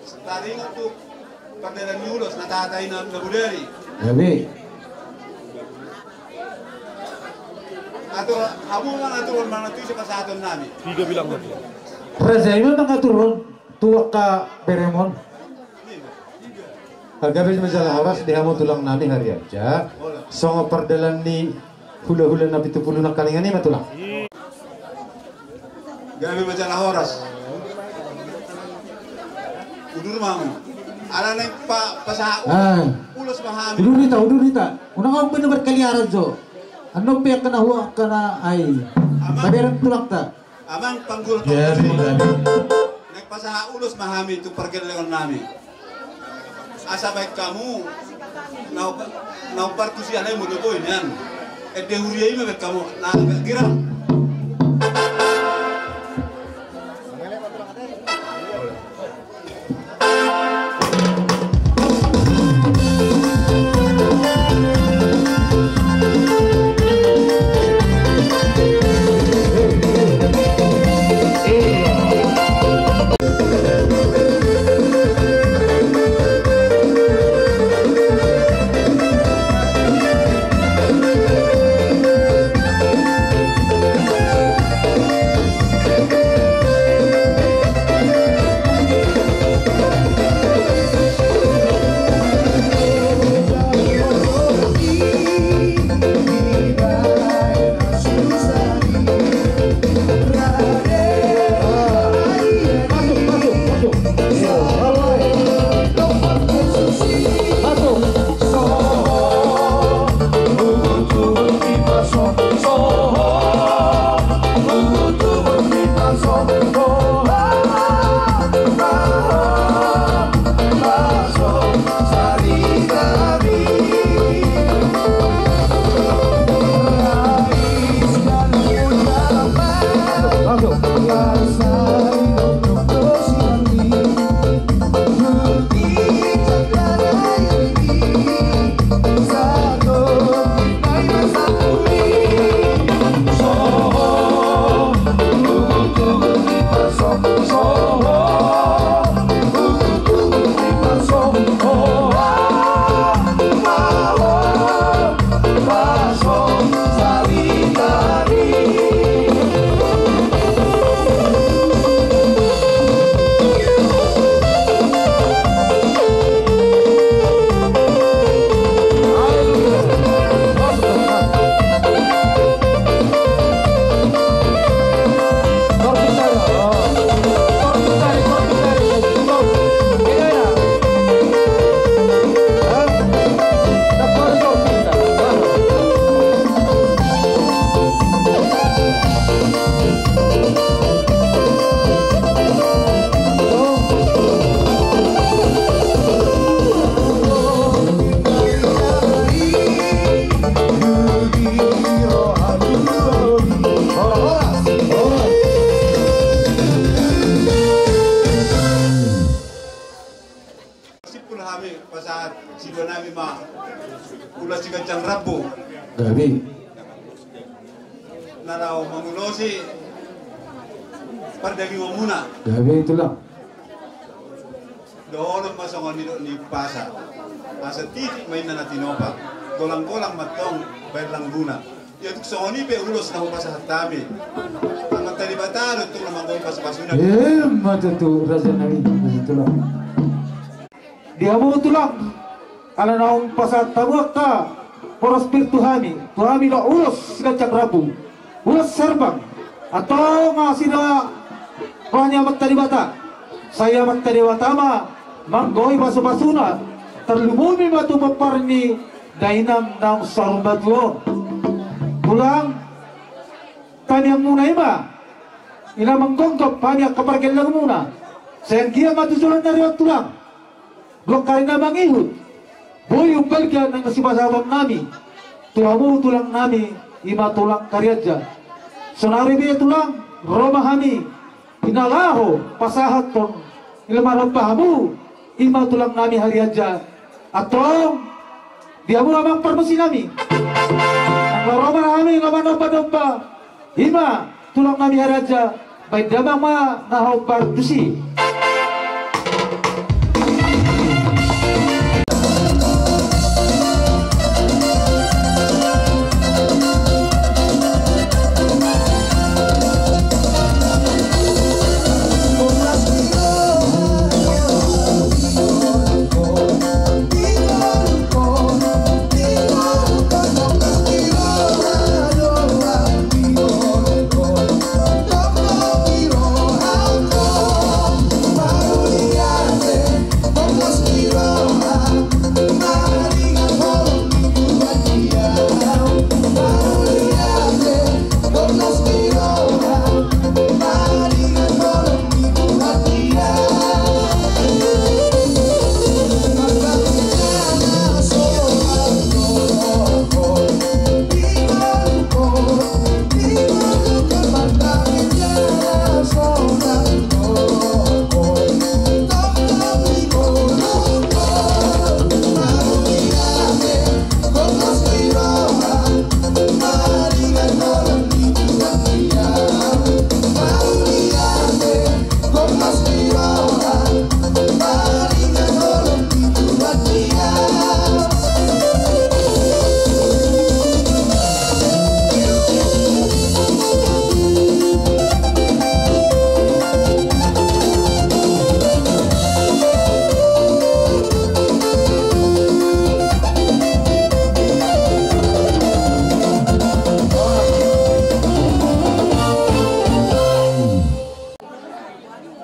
Tadi untuk perdana nyulos natatay na buderi. Gabi. Atau kamu kan aturan mana tuh sa kasaton namin. Tiga bilang tadi. Raja itu nakaturun tuwa ka Beremon. Agabi masalah hawas dia mau tulang nani hari aja. Songo perdalan ni hula-hula na 70 na kalingan ni matulang. Gabi masalah horas. Udur mamu. Ala nang pasaha. Ulos mahami. Udur nita. Unang ang bener berkaliaran jo. Ano pa ka na huwag ka na ay. Maberang tulak ta. Amang panggul Ya, nagpasaha ulos mahami itu pergerakan namin. Asa baik kamu nau partusian ay mo doon yan. Dehuriya mo kamu na girang. Gabi. Naraw mangulosi pardagi mo muna. Gabi itu lang. Doon ang masongon ni pasa. Asa titik may nanatinopa. Golang-golang matong baylang muna. Yatuk songoni pe ulos na upasa hatami. Ang matalibatalo itong namangoy pasapasuna. Mata tu Raja Nabi itu lang. Dia mau tulang. Ala naong pasat tabuak ka. Poros Tuhami na ulos sila cakrabu, ulos serbang, atau nga sila kanya magtalibata, saya magtalibata manggoy baso-basuna, terlumuni matupapar ni dainam ng sarumbatlo. Tulang, tanyang muna iba, ina manggonggop, panya kapargel lang muna, sayang kia matusulan na rin tulang, blokari na mangihud. Boy yung balgan ng nasibasawang nami, tulamu tulang nami, ima tulang karyadja. Sonari biya tulang, romahami, inalaho, pasahat tong, ilamarang pahamu, ima tulang nami haryadja. Atong, diamu amang permusi nami. Ang romahami, ngaman-ompa-dompa, ima tulang nami haryadja, may damang ma nahaw pardusi.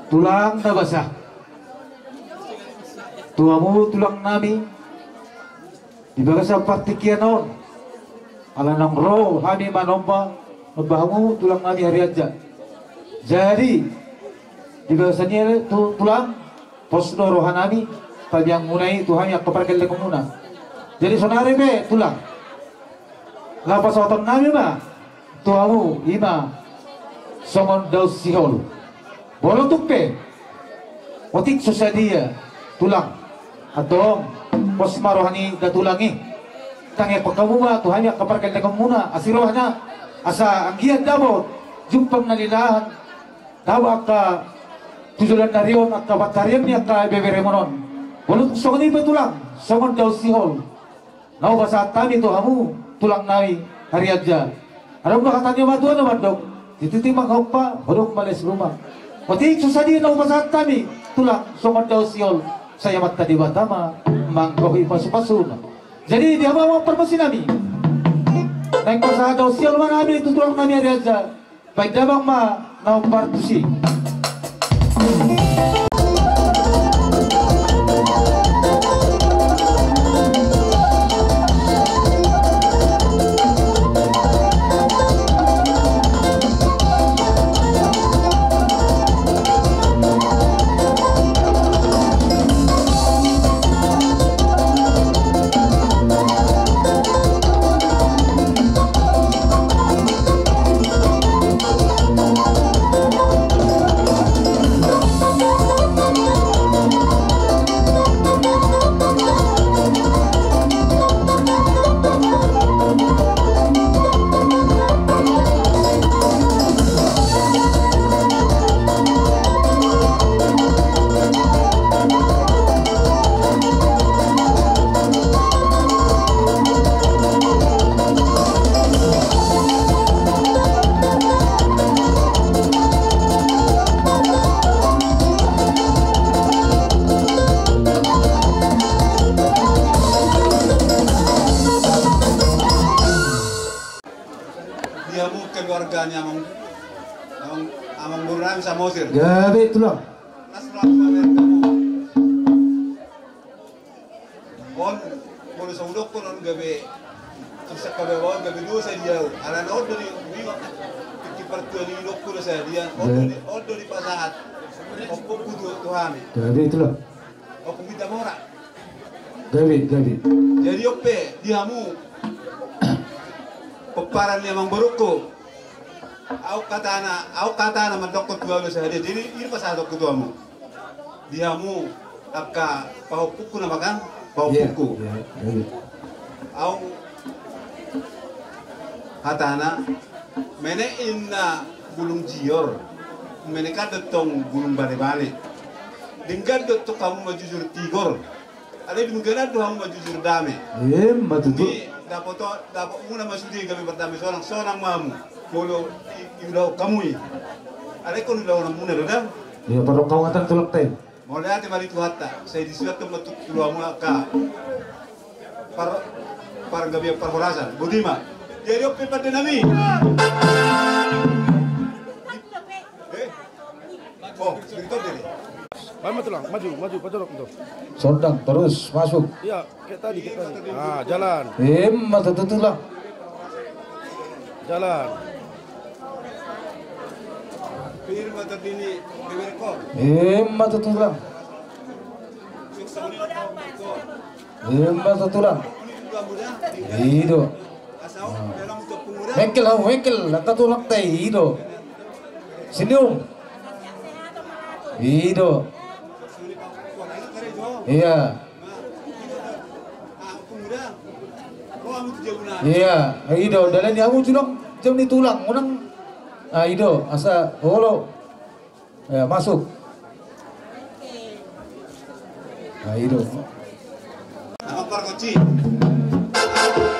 tulang na basah. Tuamu tulang nami di bagasa partikian on alanang roh hani manomba bahamu tulang nami hari aja. Jadi di bagasanya tulang posno rohanami yang munai Tuhan yang keperkel muna. Jadi sonare be tulang lapas otom nami ma tuamu ima somon daus sihol bolong tupe otik susadia tulang atau pos marohani datulangi tangi pagkamu ma Tuhan yang keperkel muna asirohna asa anggiat dabo jumpang nalilahan tawa ka tujulan narion at kabatarian niya ka beberemonon walut songon iba tulang songon daus sihol nau basa tami to hamu tulang nawi hari aja. Alam ba katanya matuan naman dok? Dititimang pa hodok males rumah. Pati susadi nau basa tami tulang songon daus sihol saya mata di batama mangkohi pasu-pasu. Jadi dia mau permasi nami. Naik pasah daus sihol mana nami itu tulang nami hari aja. Baik dabang ma nau partusi. Keluarganya amang buram sa Mosir. Gabi tulang. Nasraq kamu. On mulu sa ulok ko non gabi. Sa kabawon gabi do sa dia. Ala no do ni kiparto ni ulok ko sa dia. On do di pasahat. Opo kudu Tuhan. Gabi tulang. Opo kita mora. Gabi. Jadi ope diamu. Peparan ni amang buruko. Au katana mandokot tuamu sehari. Jadi ini pas adok tuamu. Diamu akka pahupuku na makan pahupuku. Au katana mene inna gulung jior. Mene kadetong gulung bale-bale. Dinggan dotto kamu majujur tigor. Ada di mungkin kamu majujur dame. Matutu. Dapat muna masudi kami berdamai seorang mamu. Bolo ilau kamu ini. Ada kon ilau orang muna dah. Ya parok kau ngatan tulak teh. Mau lihat mari tu hatta. Saya disuat tu matu ilau muaka. Par gabi perhorasan. Budima. Jadi ope pada nami. Oh, cerita deh. Maju, pacorok itu. Sondang terus masuk. Iya, kayak tadi. Ah, jalan. Matutu tulang. Jalan. Firma terdini beberkor. Matutu tulang. Matutu tulang. Ido. Wengkel, lata tulak teh ido. Senyum. Ido. Iya. Iya, ido. Dalam kamu tulang, jam ni tulang, unang. Ido, asa holo. Ya, masuk. Ido. Nama parkoci.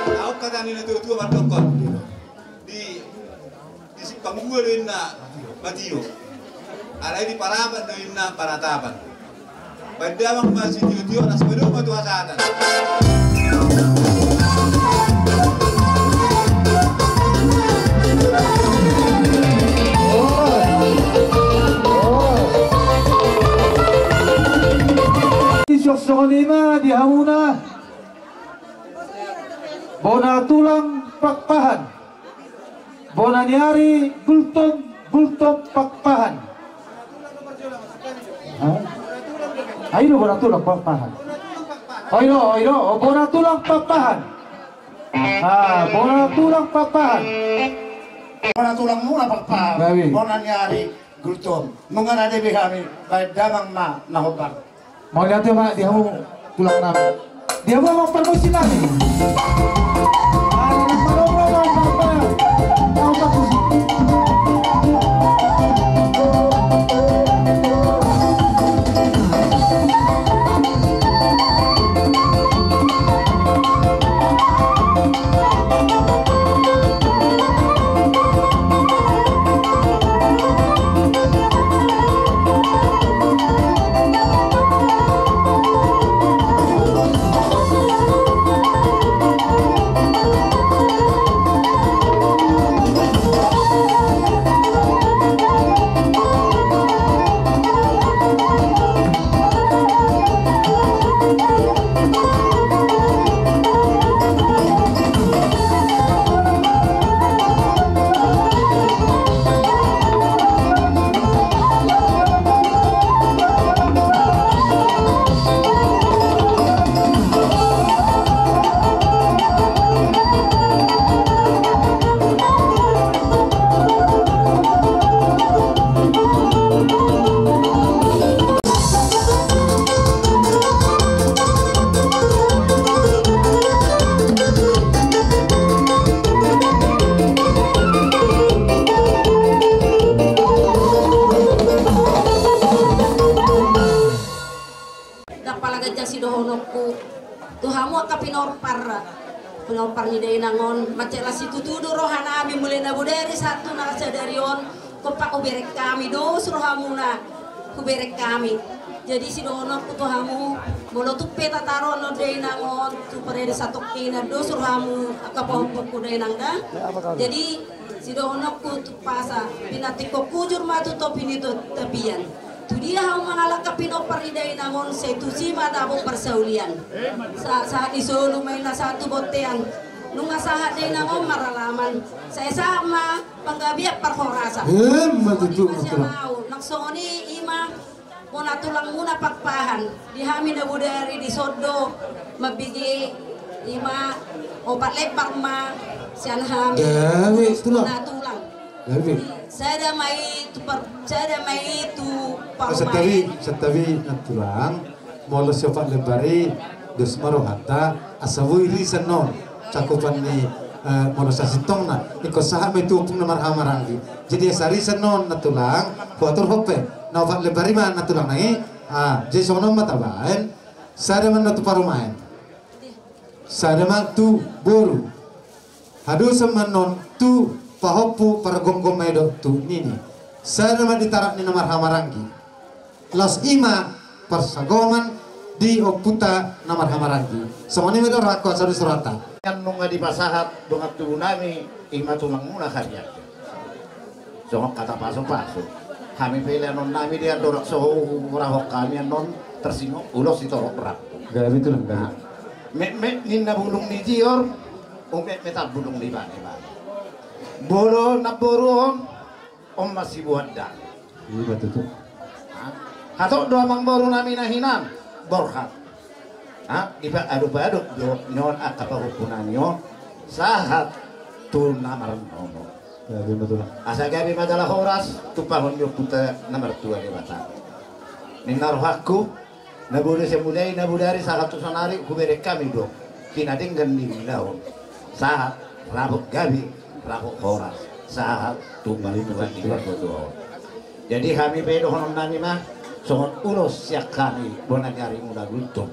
Aku kata ni tu berdokor. Di panggulan na matiyo. Alay di paraban na yun na parataban. Badamang masih tiyo-tiyo, nas pedong matuasatan. sonima dihamuna bona tulang pakpahan bona niari gultom pakpahan. Ayo bona tulang pakpahan. Ayo bona tulang pakpahan. Bona tulang pakpahan. Bona tulang muna pakpahan. Bona niari gultom. Mengenai kami baik damang nahobar. Mau lihat ya Pak, dia mau tulang nabi. Dia mau permusi nabi. Pinorpar ni day nangon macela si tutudo rohana ami mulai na buderi satu nasa darion kopak uberek kami dos rohamuna kuberek kami jadi si dono kutuhamu bolo tupe tataro no day nangon tu parede satu kina dos rohamu akapopo ku day nangda jadi si dono kutu pasa pinatiko kujur matu to pinito tapian tu dia hau mangalak kapinopar ni day nangon se tu sima dabo persaulian saat isolo may na satu botean nung asahat day nangon maralaman saya sama panggabiak parhorasa masya mau naksoni ima muna tulang muna pakpahan dihami na budari di sodo mabigi ima obat lepar ma sian hami muna tulang saya mai itu setawi natulang molo sifat lebari dos marohata asawui risanon cakupan ni molo sasitong na iko saham itu pun namar hamarangi jadi sari sanon natulang kuatur hope na obat lebari man natulang nai jadi sono matabaen sada man natu parumaen sada man tu boru hadu samanon tu pahopu para gonggong medo tu nini sada man ditarak ni namar hamarangi las ima persagoman di oputa namar hamarangi semuanya medo rakwa sadu surata yang nunga di pasahat dongat tubuh nami ima tulang muna karya sohok kata paso kami pilih non nami dia dorak sohok rahok kami non tersinggung ulos itu rak gak betul enggak me ninna bulung ni jior metal bulung di bane bolo naboro om masih buat dah iya betul atau doa mang baru nami nahinan borhat iba aduk nyon akapa hukunanyo sahat tu namar nono ya betul asa gabi majalah horas tu pahon yo puta nomor 2 di batang ninar hakku nabudi semulai nabudari sahat tu sonari kubere kami do kinading dan nilau sahat rabuk gabi rabuk horas sahat tu bali tuan di batu jadi kami pedo honom nami mah songot ulos siak kami bona nyari muda gultum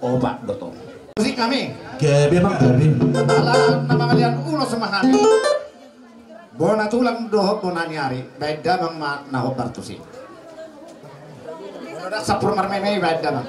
obat dotong musik kami gabi emang gabi ala nama kalian ulos sama kami bona tulang dohok bona nyari beda bang ma naho bartusi bona sapur marmeme beda bang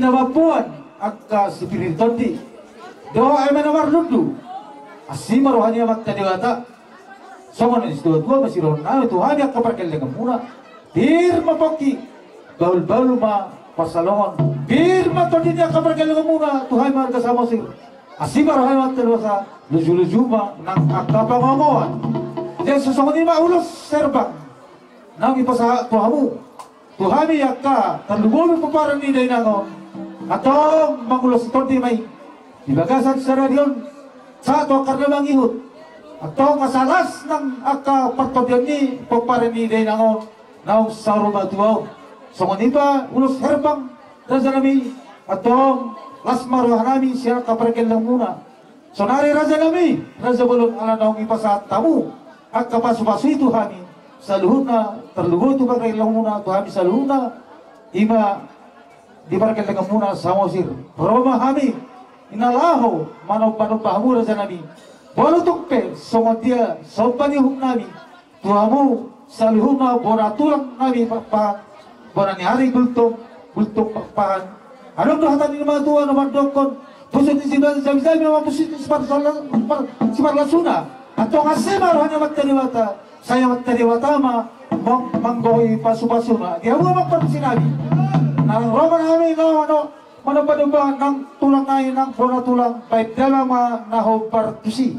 kinabapuan akka spiritual di doa ay manawar nundu asima rohani amat tadiwata songon is dua masih rohna itu hanya kaparkel dengan muna bir mapaki baul ma pasalongon bir matodinya kaparkel dengan muna Tuhan marga sama sir asima rohani amat tadiwata luju ma nang akka pangamuan jadi sesongon ini ulus serbang nang ipasa tuhamu Tuhami yakka terlugomi paparan ni day nangon atau mangulos tonti may dibagasan sa radyon sa ato karna mangihut atau kasalas ng akka partodyan ni paparan ni day nangon naong sa rumatuaw so nganipa ulos herbang raza nami atau las maruah nami siya kaparkel lang muna so nari raza nami raza balon ala naong ipasa tamu akka pasu-pasu itu kami saluhuna terlugo tu pakai muna tu habis saluhuna ima dibarkan dengan muna samosir Roma kami inalaho manop pahamura sa nabi bolo tukpe songotia sopani huk nabi tuamu saluhuna boratulang nabi pa borani hari bultung pakpahan anong dohatan ni mga tuwa naman dokon pusat ni sabi-sabi naman pusat ni siparlasuna atau ngasema rohanya magtaniwata saya matariwatama manggoy pasu-pasu na dia bukan magpapasinabi nang Roma namin ano pa ba ng tulang ngayon ng bona tulang baik dalam naho partusi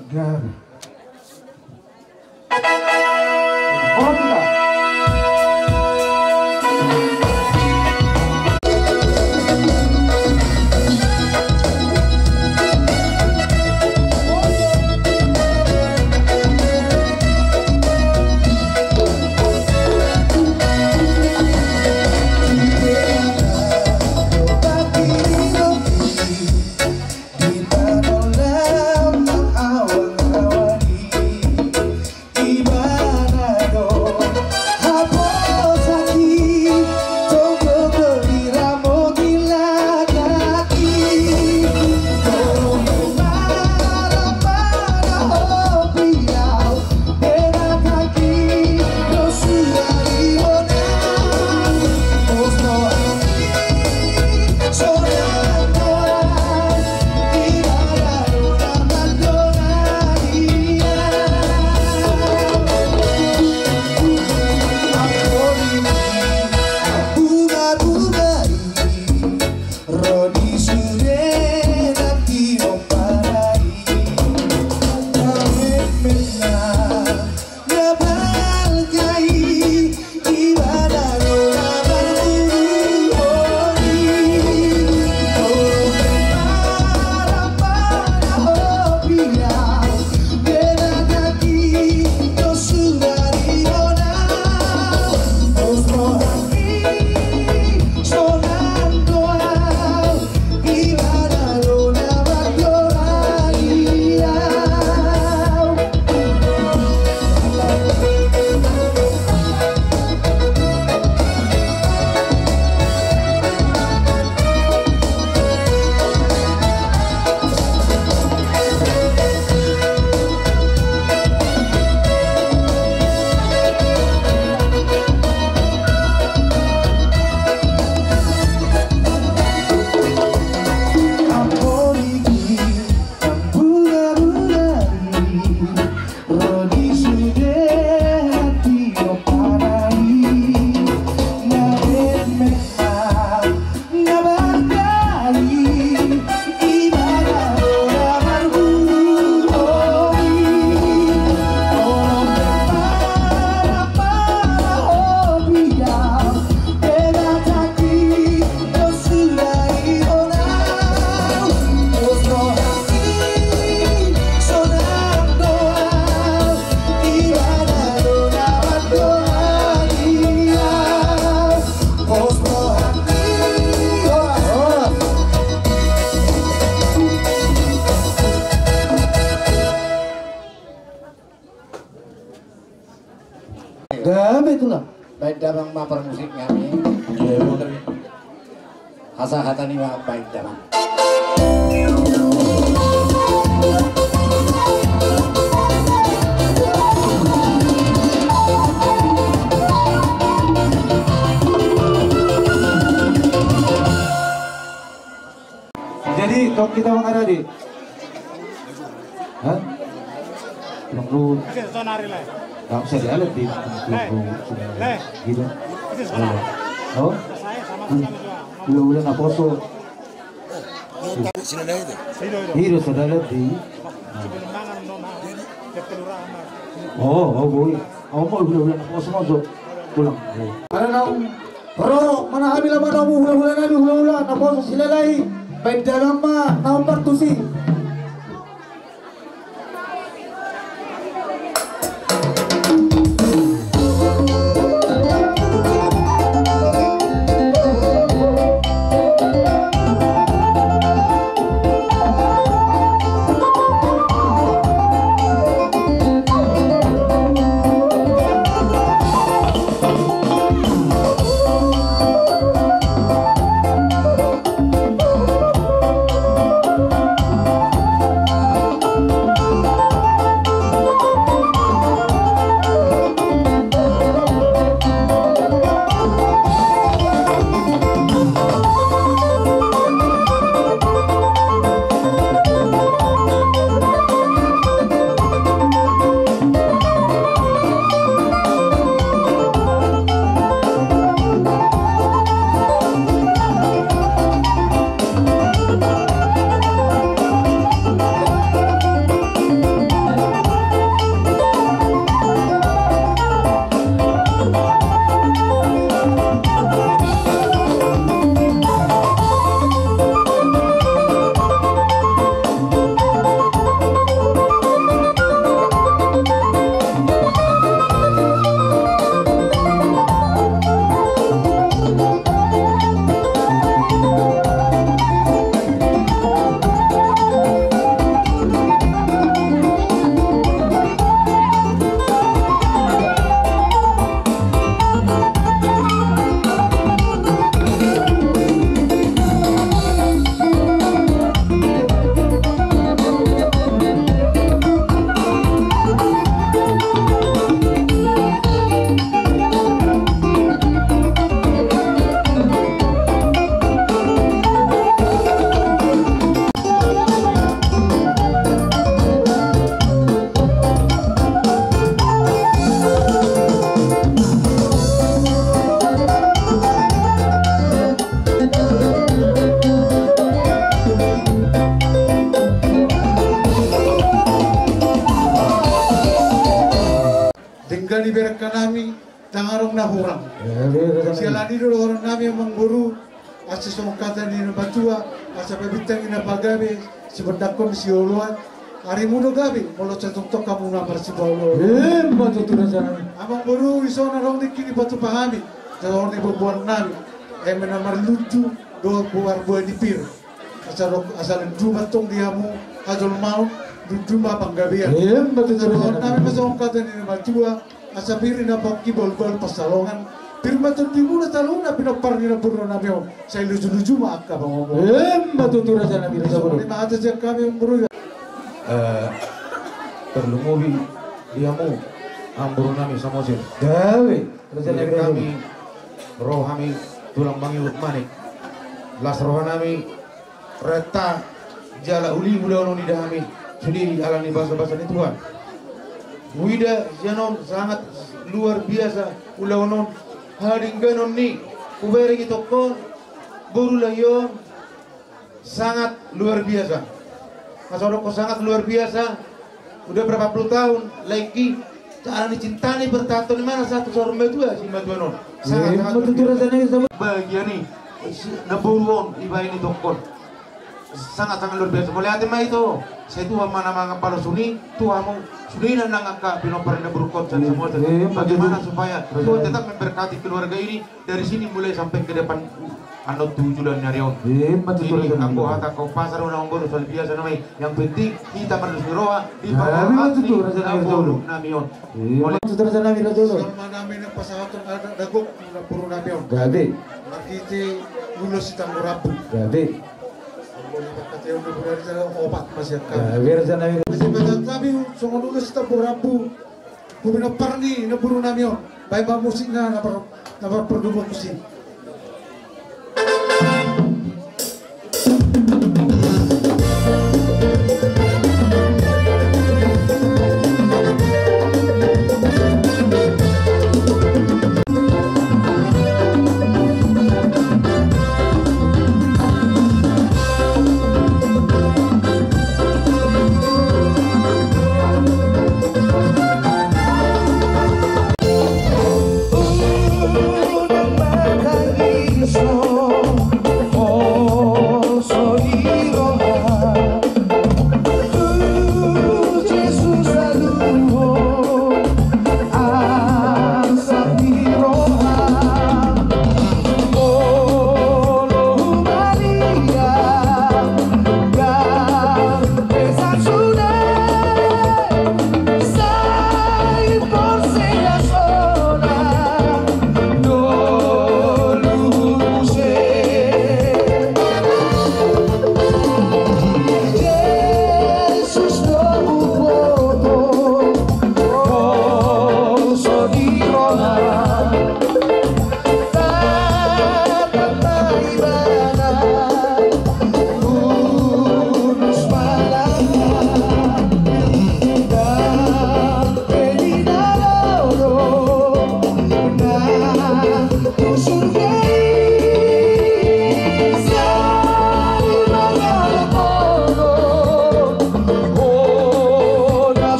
Dami itulah. Baik damang mapar musik kami. Hasa kata ni baik damang. kalau kita mengarah di. Hah? Perlu. Kamu saya lihat di gitu. Oh? Bulan Aposo. Hiro sudah lihat di. Oh, boy. Mau bulan Aposo masuk pulang. Karena Roro mana habis lama kamu bulan Aposo silalai. Baik dalam mah nomor tusi. Tinggal diberekkan kami tangarong na hurang. Sialani dulu orang kami yang mengguru asa songkatan di Batua, asa pebintang ina pagabe sebendakon si oluan. Hari muda gabi, kalau catok kamu napar si bawlo. Batu tu raja. Amang guru isona rong dikini batu pahami. Kalau ni berbuat nami, menamar lucu dua buah di pir. Asal dua batong diamu adol mau. Duduma panggabian. Batu tu raja. Nami masong kata ni Batua, asa pirin na paki bol-bol pasalongan. Pirma tu di mula taluna pinopar ni na purno nami om. Saya lucu-lucu mak ka bang om. Batu tu raja nabi raja bro. Ni mata je kami guru. Perlu mobil diamu amburu nami samosir dawe raja nabi kami roh kami tulang bangi manik las roh nami reta jala uli mula ono di kami sudi alani bahasa-bahasa ni Tuhan wida janon sangat luar biasa ula ono haring ganon ni ubere gitu kon boru layon sangat luar biasa. Masodoko sangat luar biasa. Udah berapa puluh tahun lagi cara dicintani bertato di mana satu sorong dua si Matuanon. Sangat bahagia nih. Naburuan iba ini dokon. Sangat luar biasa. Boleh hati mah itu. Saya tuh mana mana palo suni, tuh kamu suni dan nangka pinopar na berukot dan semua. Bagaimana supaya Tuhan tetap memberkati keluarga ini dari sini mulai sampai ke depan. Ano 7 bulan nyarion. Ini aku hata kau pasar unang bono soal biasa namanya. Yang penting kita berdua di bawah aku namion. Boleh tu raja nabi raja bro. Selama namin ang pasahatan ada dagok na puro namion. Gabe. Nakiti ulos si Tanggurabu. Gabe. Kati yung nabunari sa opat masya ka. Gabe raja nabi. Kasi sabi sungon ulos si Tanggurabu. Kuminapar ni na puro namion. Baik ba musik na naparprodubo musik.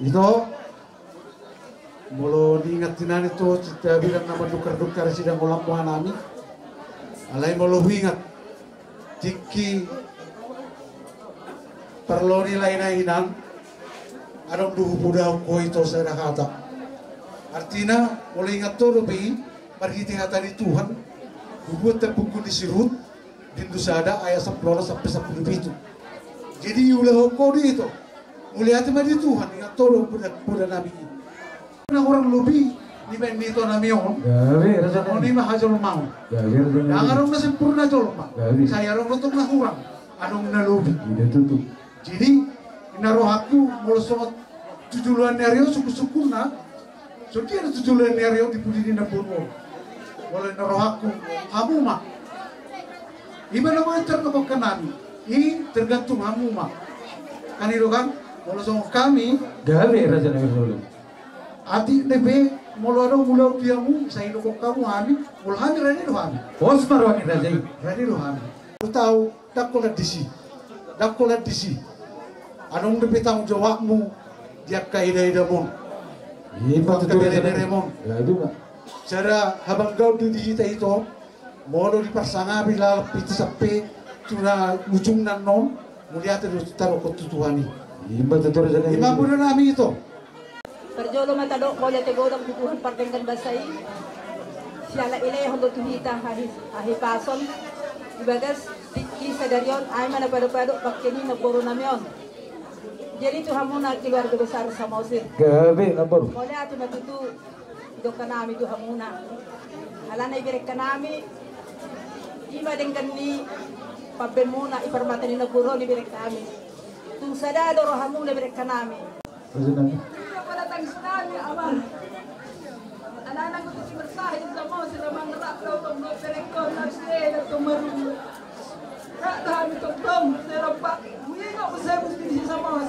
Ito, mulu diingat-ingat itu kita bilang nama dukar-dukar sidang ulang Tuhan namin. Alay mulu ingat, tiki perlu nilai nainan, adong duhu muda ko ito sa nakata. Artinya, mulu ingat to lebih, perhitingatan di Tuhan, hugot dan buku disirut, dindu sada ayat 10 sampai 10 itu. Jadi ulah ko di itu. Mulia hati di Tuhan, ingat tolong pada Nabi. Karena orang lebih di main itu Nabi on. Mau ni mah hajar mau. Jangan orang sempurna jol mak. Saya orang untuk nak kurang. Adong na lebih. Jadi naruh aku mulai soal tujuan nerio suku-suku na. So dia ada tujuan nerio di budi di nabur. Mulai naruh aku kamu mak. Iba naman terkabok Nabi. Ini tergantung kamu mak. Kan itu kan. Kalau sama kami, gawe raja negara dulu. Ati nebe, mulu ada mulau diamu, saya nukok kamu kami, mulu kami rani lo kami. Bos marwani raja. Rani lo kami. Lu tahu, dak kolat disi. Anong nebe tanggung jawabmu, dia kaidah mon. Iya betul raja mon. Ya itu pak. Cara habang kau di kita itu, mulu dipersangga bila itu sampai tuna ujung nan non, mulia terus taruh ketutuhan ini. Iba betul raja. Lima bulan kami itu. Perjolo matado ko ya tegodang tutuhan partengkan basay. Siala ilay hondo tuhita ahi pason. Ibagas tiki sadarion ay manapado-pado pakkini nagpuro namyon. Jadi Tuhan muna keluarga besar sa Mausir. Gawe nabor. Kole ato matutu idok ka nami Tuhan muna. Hala na ibirek ka nami. Ima dengkan ni pabben muna iparmata ni nagpuro ni ibirek kami. Tung sadado rohamu na ibirek ka nami. Raja nabi. Palatang sinami, aman. Anak-anak ko si bersahin sa mo, sila mga raklo, itong mga perekon, nagsile, na tumarong. Ratahan itong tom, serempak. Mungkin ako sa musti sa mo.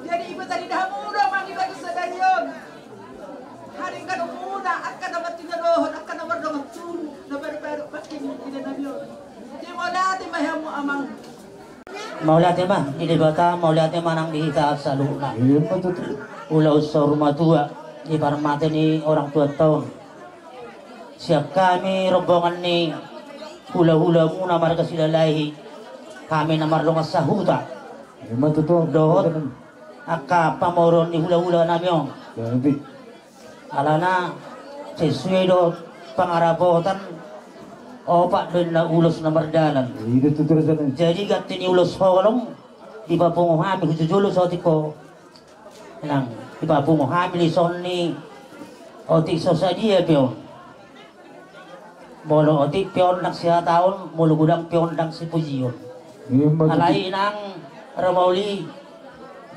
Jadi iba tadi dah muna, mangiba ko sa danyon. Haring ka nung muna, at ka naman tinalohon, at ka naman naman tun, na pero pakin mo tinanamyon. Di mo natin mahiyamu amang. Maulati mah di debata maulati manang dihita sa luna. Iya betul. Ulau sa rumah tua di parmate ni orang tua tahun. Siap kami rombongan ni hula-hula muna marga silalahi. Kami namar dong sa huta. Iya betul. Dohot aka pamoron ni hula-hula namyon. Gawe. Alana sesuai do pangarabotan opak din na ulos na mardalan. Iya betul raja. Jadi gat ni ulos holong di babong kami hujulo sa tiko nang di babong kami lison ni otik sosadia pion bolo otik pion nang siya taon mulu gudang pion nang si pujion alai nang ramauli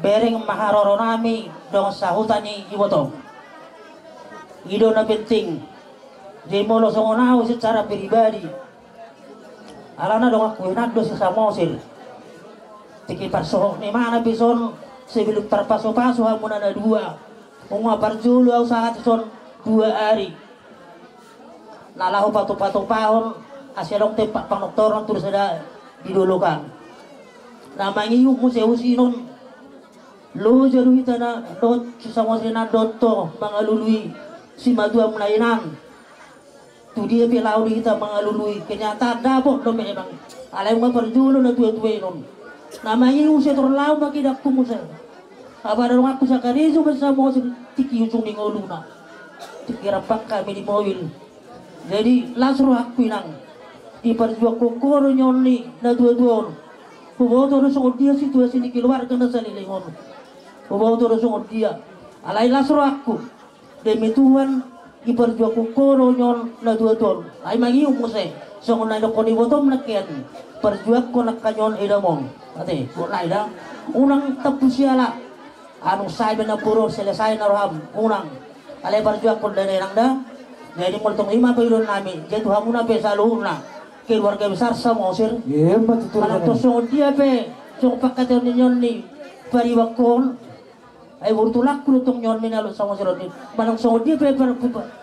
bereng maharoro nami dong sa hutan ni iwotong ido na penting di molo songonaw secara pribadi alana dong aku hinado sa Samosir tiki pasohok ni mana bison sebelum terpaso-paso muna na dua mga parjulo au saat son 2 hari nalaho pato-pato pahon asyadong tempat pangoktoron terus ada didulukan namanya yung museusinon lo jaruhita na dot Samosir na dotto mga lului si madua mulainan tu dia pilau kita mga lului kenyataan dabok do memang alay mga parjulo na tuwe-tuwe nun namanya yung siya terlalu makidak kumusa apa ada aku sa kanizo bersama tiki ujung ning oluna tiki rapak kami di mobil jadi langsung aku inang iparjuak kokoro nyoni na dua-dua. Pubaw to rusong dia situasi ni keluarga na salilingon. Pubaw to rusong dia. Alay lasro aku. Demi Tuhan iparjuak kokoro nyon na dua-dua. Ay magiyong mo se. So kung nailokon iwotom na kiyan. Parjuak ko na kanyon idamong. Ate, kulay da. Unang tapos siyala. Anong sabi na puro selesay na roham. Unang. Alay parjuak ko na nang da. Ngayon mo itong 5 pailon namin. Diyan tuhan mo na pe sa luhur na. Keluarga besar sama sir. Iya, betul. Kalau to song dia pe, song pakatan nyon ni pariwakon. Ay wurtulak ko tong nyon ni nalo sama sir ni. Manang song dia pe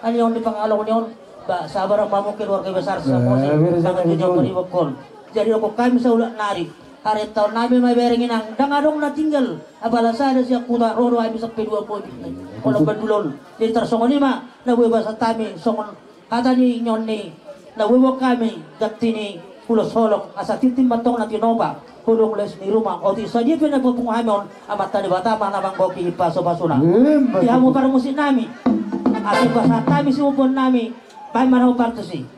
ani on di pangalaw nyon. Ba sabar mamu keluarga besar sama sir. Sama nyon pariwakon. Jadi ako kami sa ulat nari. Hari tahun nabi may berengin ang dangadong na tinggal. Abala sa ada siya kuda roro ay bisa pedua po bitay. Kalau badulon. Jadi tersongon ni ma nabuhay ba sa tami songon kata ni nyon ni nawiwo kami gatini ulos holok asa titim matong na tinoba hulong les ni rumah o di sa di pinapupungahamon amat tadi batama namang boki ipaso-pasuna di amo para musin nami ati basa kami sumupon nami pay manaw partusi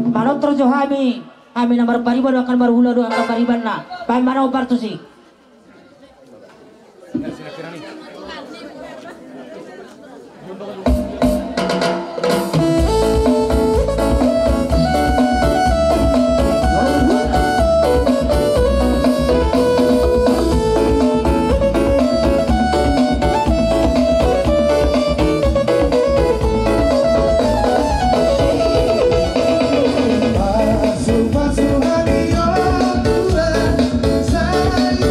Manau terjo kami nomor pariban akan berhula doa akan pariban na pay manau partusi Pasu pasu hari orang tua, saya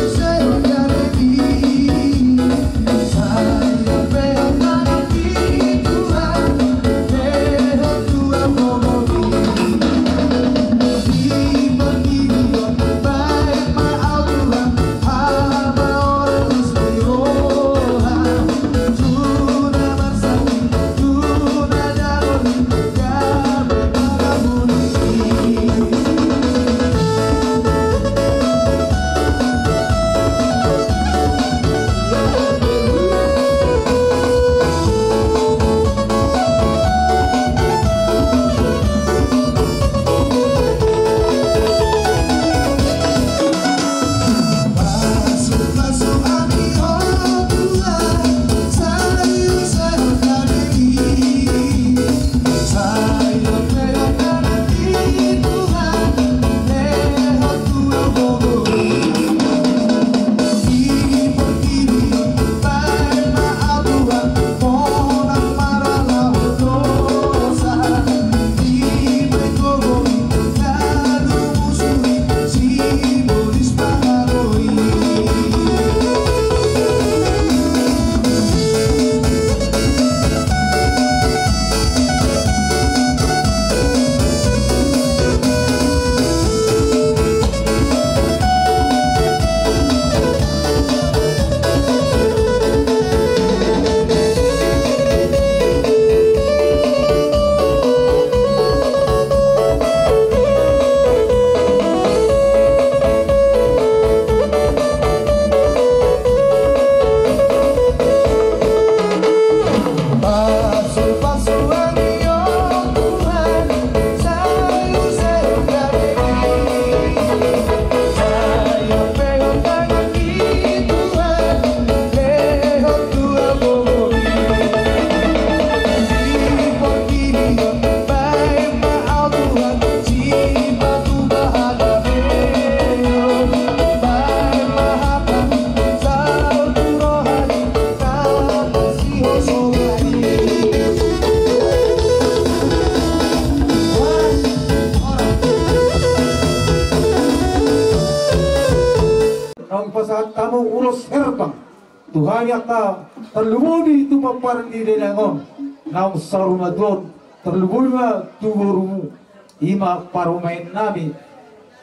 naung pasahat tamu ulos herbang Tuhan yakta terlebih itu paparan di denangon naung sarumadon terlebih ma tuburumu ima parumain nami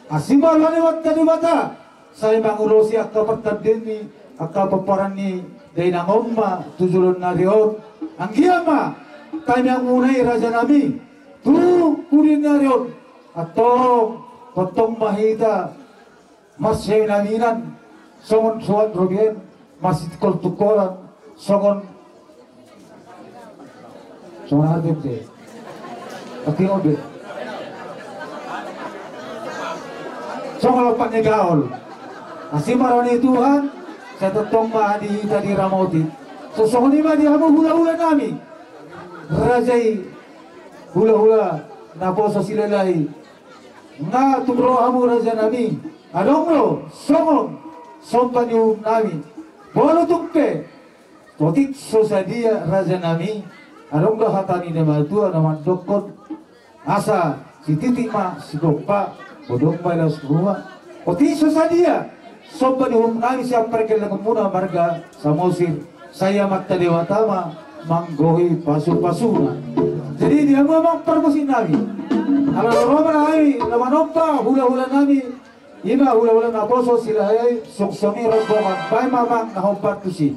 asimal lewat tadi mata saya mengurusi akka pertadeni akka paparan ni denangon ma tujulun narion anggiama kami yang munai raja nami tu kurin narion atau potong mahita masih naminan songon suat rogen masih tukol-tukolan songon harga deh tapi obe songon lopaknya gaul masih marani Tuhan saya tetong mahadi tadi ramoti so songon ini di hamu hula-hula nami rajai hula-hula naposo silalai nga tumro hamu raja nami adong lo songon sompan yung nami bolo tumpe totik sosadia raja nami adong lo hatani nama tua nama dokon asa si titik ma si gopa bodong balas rumah totik sosadia sompan yung nami siya perkel ng muna marga sa mosir saya matta dewatama manggohi pasu-pasuna jadi dia memang permusin nami kalau Roma nami nama nompa hula-hula nami ima hula-hula na poso sila ay suksoni rombongan bay mamang na hompat tusi.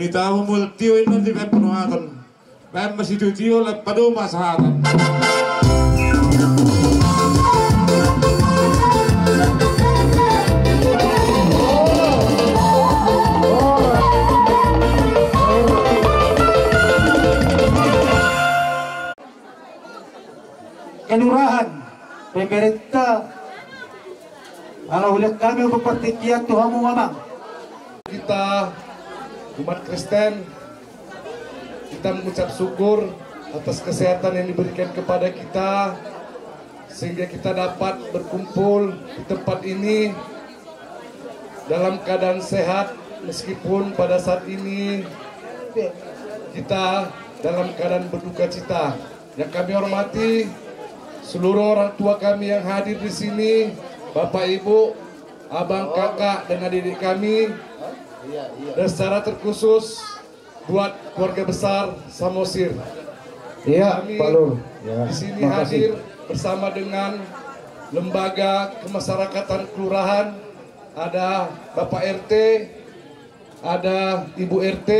Tahu multio ini di penuhan, masih tio lepado masahatan. Kelurahan, pemerintah, kalau ulit kami berpertikian Tuhan mamang. Kita umat Kristen, kita mengucap syukur atas kesehatan yang diberikan kepada kita sehingga kita dapat berkumpul di tempat ini dalam keadaan sehat, meskipun pada saat ini kita dalam keadaan berduka cita. Yang kami hormati seluruh orang tua kami yang hadir di sini, Bapak Ibu, Abang, Kakak, dan adik-adik kami, dan secara terkhusus buat keluarga besar Samosir. Iya, Kami Pak Lur. di sini hadir bersama dengan lembaga kemasyarakatan kelurahan, ada Bapak RT, ada Ibu RT,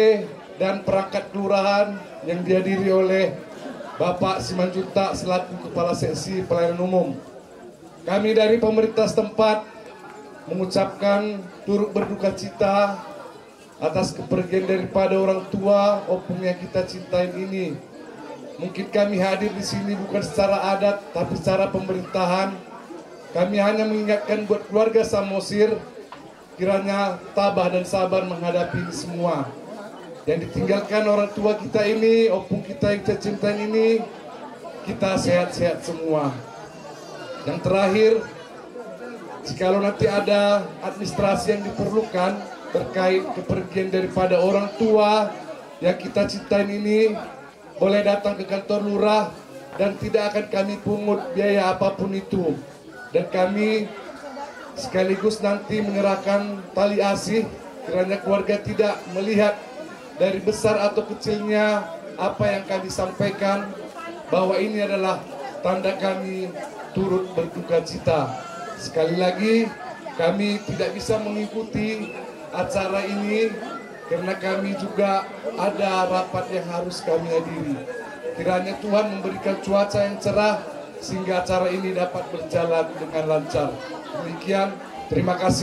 dan perangkat kelurahan yang dihadiri oleh Bapak Simanjuntak selaku Kepala Seksi Pelayanan Umum. Kami dari pemerintah setempat mengucapkan turut berduka cita atas kepergian daripada orang tua opung yang kita cintain ini. Mungkin kami hadir di sini bukan secara adat, tapi secara pemerintahan. Kami hanya mengingatkan buat keluarga Samosir, kiranya tabah dan sabar menghadapi ini semua. Yang ditinggalkan orang tua kita ini, opung kita yang kita cintai ini, kita sehat-sehat semua. Yang terakhir, jikalau nanti ada administrasi yang diperlukan terkait kepergian daripada orang tua yang kita cintain ini, boleh datang ke kantor lurah dan tidak akan kami pungut biaya apapun itu. Dan kami sekaligus nanti menyerahkan tali asih, kiranya keluarga tidak melihat dari besar atau kecilnya apa yang kami sampaikan, bahwa ini adalah tanda kami turut berduka cita. Sekali lagi, kami tidak bisa mengikuti acara ini karena kami juga ada rapat yang harus kami hadiri. Kiranya Tuhan memberikan cuaca yang cerah sehingga acara ini dapat berjalan dengan lancar. Demikian, terima kasih.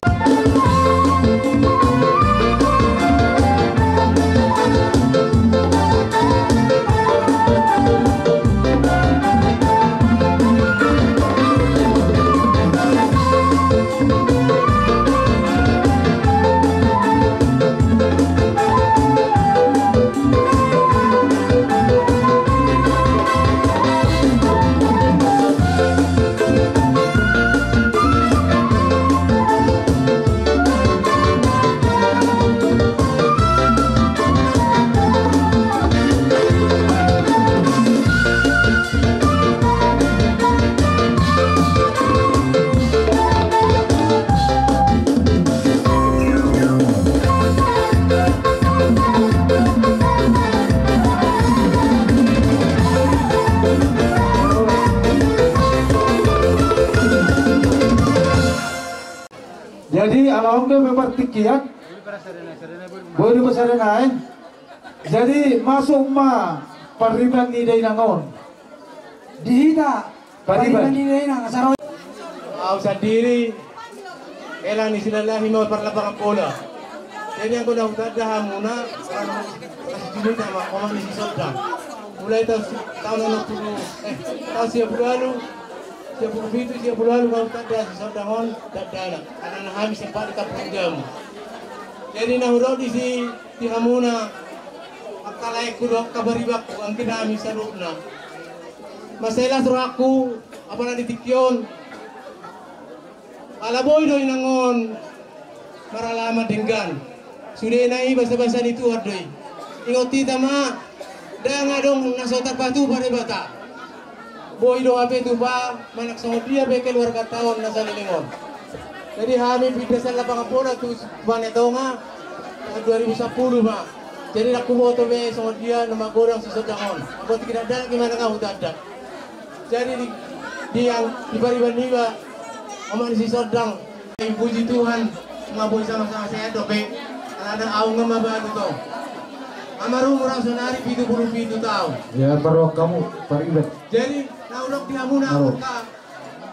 Jadi alhamdulillah memang tikian boleh besar naik. Jadi masuk ma pariban ni day nangon. Dihita Pariban ni day nang asaro. Aku sendiri elang ni silalahi mau parlapangan bola. Jadi aku dah dah muna kasih sama orang di Sodang. Mulai tahun 60 tahun 90 lalu. Siapa begitu, siapa lalu kalau tak ada sesuatu tak ada karena habis sempat di kampung jam. Jadi nahurau di Hamuna, akalai kudo kabaribak ang kinami sa rupna. Masalah suruh aku apa nanti tikyon. Alaboy doy nangon maralama denggan. Sudah nai basa-basa itu adoy. Ingoti tama, dah ngadong nasotar batu pada bata. Boy do ape tu ba manak sama dia bekel warga tahun nasa lilingon. Jadi kami pindah sa lapangan bola tu Banetonga 2010 ba. Jadi aku mau to be sama dia nama gorang sesodangon. Aku tidak ada gimana kau tak ada. Jadi di yang di Pariban Niba Oman si Sodang puji Tuhan ngaboy sama-sama saya dope. Ada aung ngamabago to. Amaru murang sonari 77 tahun. Ya baru kamu Pariban. Jadi naulok di Hamuna ka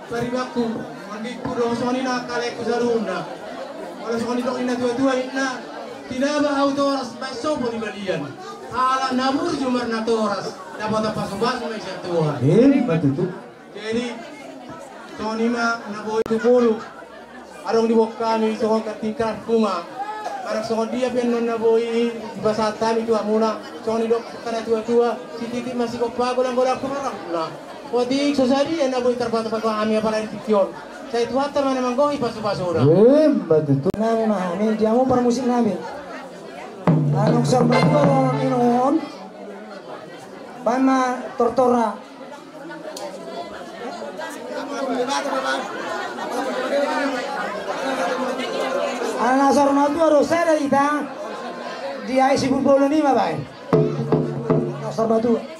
Paribaku mangiku do soni na kale ku sarunda. Kalau soni dok ina tua-tua ina tidak ba autoras baso po di balian. Ala nabur jumar na toras dapat apa subas may sa Tuhan. Betul. Jadi soni ma naboy tupulu. Arong di bok kami sohon katingkar bunga. Parang sohon dia pian non naboy bahasa tami tu Hamuna. Soni dok kana tua-tua si titik masih kok pago lang golak kumarang. Nah, wadi sosadi na boy terbatas kami apa lain fikyon. Saya itu hatta mana manggohi pasu-pasu orang. Betul. Nabi mahami, dia mau permusik nabi. Anong sarbat ko inoon. Bama tortora. Anak sarunat ko rosa dita. Dia isi bulu ni mabay. Sarbat ko.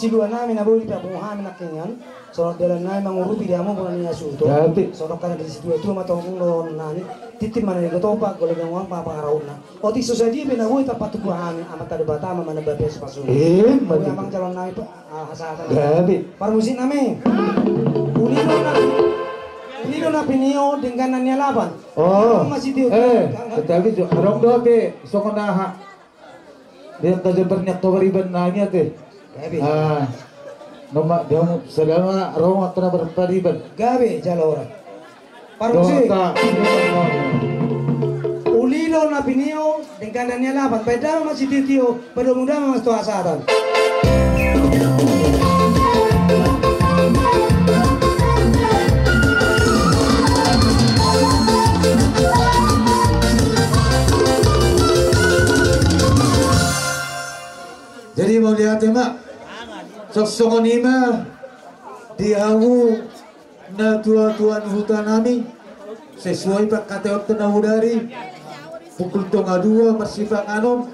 siluan namin na buli pa bungahan na kinyan. So dalan na mangurupi dia mo bukan niya suto. So kana di situ itu matong non nani titim mana ko topa ko lang wang papangaraw na. O ti so sadi be na buli ta patuguhan amat ta bata mana babe sa pasun. Amang calon na ito hasatan. Gabi. Parmusin nami. Unino na pinio dengan nanya laban. Oh. Tetapi orang doa ke sokona dia tadi berniat tawariban nanya teh. Nama dia selama roh atau berpariban. Gabe jalora. Parmusi. Ulilo na pinio dengan nanya laban. Beda masih titio, mudah mas tu asatan. Jadi mau lihat ya mak, sosok nima diawu na tuan hutan kami sesuai pak kata waktu nahudari pukul 2 bersifat anom